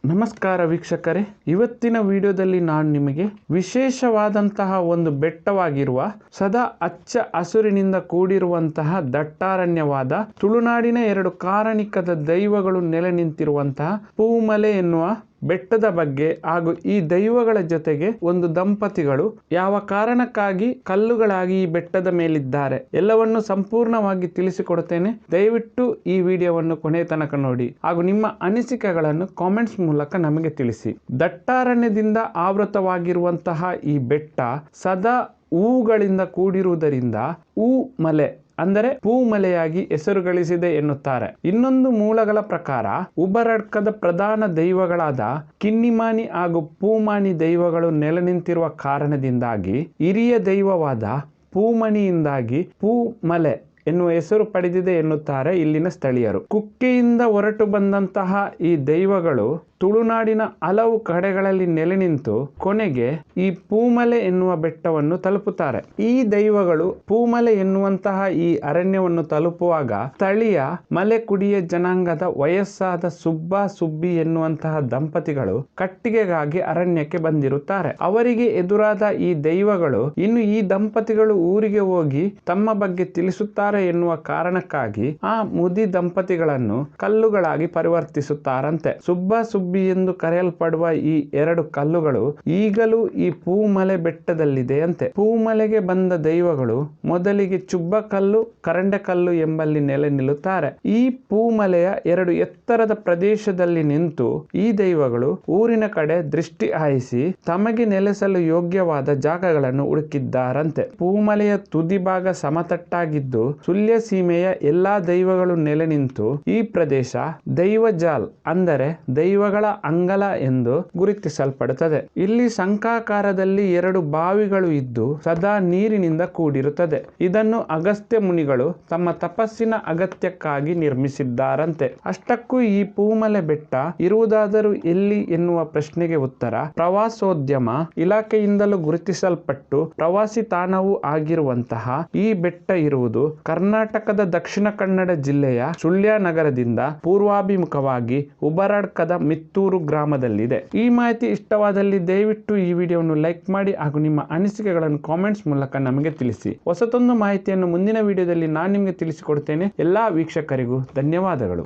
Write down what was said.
ನಮಸ್ಕಾರ ವೀಕ್ಷಕರೇ, ಇವತ್ತಿನ ವಿಡಿಯೋದಲ್ಲಿ ನಾನು ನಿಮಗೆ ವಿಶೇಷವಾದಂತಹ ಒಂದು ಬೆಟ್ಟವಾಗಿರುವ ಸದಾ ಹಚ್ಚ ಹಸುರಿನಿಂದ ಕೂಡಿರುವಂತಹ ದಟ್ಟಾರಣ್ಯವಾದ ತುಳುನಾಡಿನ 2 ಕಾರಣಿಕದ ದೈವಗಳು ನೆಲೆ ನಿಂತಿರುವಂತಹ ಪೂಮಲೆ ಎನ್ನುವ ಬೆಟ್ಟದ ಬಗ್ಗೆ ಹಾಗೂ ಈ ದೈವಗಳ ಜೊತೆಗೆ ಒಂದು ದಂಪತಿಗಳು ಯಾವ ಕಾರಣಕ್ಕಾಗಿ ಕಲ್ಲುಗಳಾಗಿ ಈ ಬೆಟ್ಟದ ಮೇಲಿದ್ದಾರೆ ಎಲ್ಲವನ್ನು ಸಂಪೂರ್ಣವಾಗಿ ತಿಳಿಸಿಕೊಡುತ್ತೇನೆ. ದಯವಿಟ್ಟು ಈ ವಿಡಿಯೋವನ್ನು ಕೊನೆ ತನಕ ನೋಡಿ ಹಾಗೂ ನಿಮ್ಮ ಅನಿಸಿಕೆಗಳನ್ನು ಕಾಮೆಂಟ್ಸ್ ಮೂಲಕ ನಮಗೆ ತಿಳಿಸಿ. ದಟ್ಟಾರಣ್ಯದಿಂದ ಆವೃತವಾಗಿರುವಂತಹ ಈ ಬೆಟ್ಟ ಸದಾ ಹೂಗಳಿಂದ ಕೂಡಿರುವುದರಿಂದ ಮಲೆ ಅಂದರೆ ಪೂಮಲೆಯಾಗಿ ಹೆಸರು ಗಳಿಸಿದೆ ಎನ್ನುತ್ತಾರೆ. ಇನ್ನೊಂದು ಮೂಲಗಳ ಪ್ರಕಾರ ಉಬರಡ್ಕದ ಪ್ರಧಾನ ದೈವಗಳಾದ ಕಿನ್ನಿಮಾನಿ ಹಾಗೂ ಪೂಮಾನಿ ದೈವಗಳು ನೆಲೆ ನಿಂತಿರುವ ಕಾರಣದಿಂದಾಗಿ ಹಿರಿಯ ದೈವವಾದ ಪೂಮನಿಯಿಂದಾಗಿ ಪೂಮಲೆ ಎನ್ನುವ ಹೆಸರು ಪಡೆದಿದೆ ಎನ್ನುತ್ತಾರೆ ಇಲ್ಲಿನ ಸ್ಥಳೀಯರು. ಕುಕ್ಕೆಯಿಂದ ಹೊರಟು ಬಂದಂತಹ ಈ ದೈವಗಳು ತುಳುನಾಡಿನ ಹಲವು ಕಡೆಗಳಲ್ಲಿ ನೆಲೆ ನಿಂತು ಕೊನೆಗೆ ಈ ಪೂಮಲೆ ಎನ್ನುವ ಬೆಟ್ಟವನ್ನು ತಲುಪುತ್ತಾರೆ. ಈ ದೈವಗಳು ಪೂಮಲೆ ಎನ್ನುವಂತಹ ಈ ಅರಣ್ಯವನ್ನು ತಲುಪುವಾಗ ಸ್ಥಳೀಯ ಮಲೆಕುಡಿಯ ಜನಾಂಗದ ವಯಸ್ಸಾದ ಸುಬ್ಬ ಸುಬ್ಬಿ ಎನ್ನುವಂತಹ ದಂಪತಿಗಳು ಕಟ್ಟಿಗೆಗಾಗಿ ಅರಣ್ಯಕ್ಕೆ ಬಂದಿರುತ್ತಾರೆ. ಅವರಿಗೆ ಎದುರಾದ ಈ ದೈವಗಳು ಇನ್ನು ಈ ದಂಪತಿಗಳು ಊರಿಗೆ ಹೋಗಿ ತಮ್ಮ ಬಗ್ಗೆ ತಿಳಿಸುತ್ತಾರೆ ಎನ್ನುವ ಕಾರಣಕ್ಕಾಗಿ ಆ ಮುದಿ ದಂಪತಿಗಳನ್ನು ಕಲ್ಲುಗಳಾಗಿ ಪರಿವರ್ತಿಸುತ್ತಾರಂತೆ. ಸುಬ್ಬ ಸುಬ್ಬಿ ಎಂದು ಕರೆಯಲ್ಪಡುವ ಈ 2 ಕಲ್ಲುಗಳು ಈಗಲೂ ಈ ಪೂಮಲೆ ಬೆಟ್ಟದಲ್ಲಿದೆಯಂತೆ. ಪೂಮಲೆಗೆ ಬಂದ ದೈವಗಳು ಮೊದಲಿಗೆ ಚುಬ್ಬ ಕಲ್ಲು, ಕರಂಡೆ ಕಲ್ಲು ಎಂಬಲ್ಲಿ ನೆಲೆ ನಿಲ್ಲುತ್ತಾರೆ. ಈ ಪೂಮಲೆಯ 2 ಎತ್ತರದ ಪ್ರದೇಶದಲ್ಲಿ ನಿಂತು ಈ ದೈವಗಳು ಊರಿನ ಕಡೆ ದೃಷ್ಟಿ ಹಾಯಿಸಿ ತಮಗೆ ನೆಲೆಸಲು ಯೋಗ್ಯವಾದ ಜಾಗಗಳನ್ನು ಹುಡುಕಿದ್ದಾರಂತೆ. ಪೂಮಲೆಯ ತುದಿ ಭಾಗ ಸಮತಟ್ಟಾಗಿದ್ದು ಸುಳ್ಯ ಸೀಮೆಯ ಎಲ್ಲಾ ದೈವಗಳು ನೆಲೆ ನಿಂತು ಈ ಪ್ರದೇಶ ದೈವಜಾಲ್ ಅಂದರೆ ದೈವಗಳ ಅಂಗಲ ಎಂದು ಗುರುತಿಸಲ್ಪಡುತ್ತದೆ. ಇಲ್ಲಿ ಶಂಖಾಕಾರದಲ್ಲಿ 2 ಬಾವಿಗಳು ಇದ್ದು ಸದಾ ನೀರಿನಿಂದ ಕೂಡಿರುತ್ತದೆ. ಇದನ್ನು ಅಗಸ್ತ್ಯ ಮುನಿಗಳು ತಮ್ಮ ತಪಸ್ಸಿನ ಅಗತ್ಯಕ್ಕಾಗಿ ನಿರ್ಮಿಸಿದ್ದಾರಂತೆ. ಅಷ್ಟಕ್ಕೂ ಈ ಪೂಮಲೆ ಬೆಟ್ಟ ಇರುವುದಾದರೂ ಎಲ್ಲಿ ಎನ್ನುವ ಪ್ರಶ್ನೆಗೆ ಉತ್ತರ ಪ್ರವಾಸೋದ್ಯಮ ಇಲಾಖೆಯಿಂದಲೂ ಗುರುತಿಸಲ್ಪಟ್ಟು ಪ್ರವಾಸಿ ತಾಣವೂ ಆಗಿರುವಂತಹ ಈ ಬೆಟ್ಟ ಇರುವುದು ಕರ್ನಾಟಕದ ದಕ್ಷಿಣ ಕನ್ನಡ ಜಿಲ್ಲೆಯ ಸುಳ್ಯ ನಗರದಿಂದ ಪೂರ್ವಾಭಿಮುಖವಾಗಿ ಉಬರಡ್ಕದ ಮಿತ್ತೂರು ಗ್ರಾಮದಲ್ಲಿದೆ. ಈ ಮಾಹಿತಿ ಇಷ್ಟವಾದಲ್ಲಿ ದಯವಿಟ್ಟು ಈ ವಿಡಿಯೋವನ್ನು ಲೈಕ್ ಮಾಡಿ ಹಾಗೂ ನಿಮ್ಮ ಅನಿಸಿಕೆಗಳನ್ನು ಕಾಮೆಂಟ್ಸ್ ಮೂಲಕ ನಮಗೆ ತಿಳಿಸಿ. ಹೊಸತೊಂದು ಮಾಹಿತಿಯನ್ನು ಮುಂದಿನ ವಿಡಿಯೋದಲ್ಲಿ ನಾನು ನಿಮಗೆ ತಿಳಿಸಿಕೊಡ್ತೇನೆ. ಎಲ್ಲಾ ವೀಕ್ಷಕರಿಗೂ ಧನ್ಯವಾದಗಳು.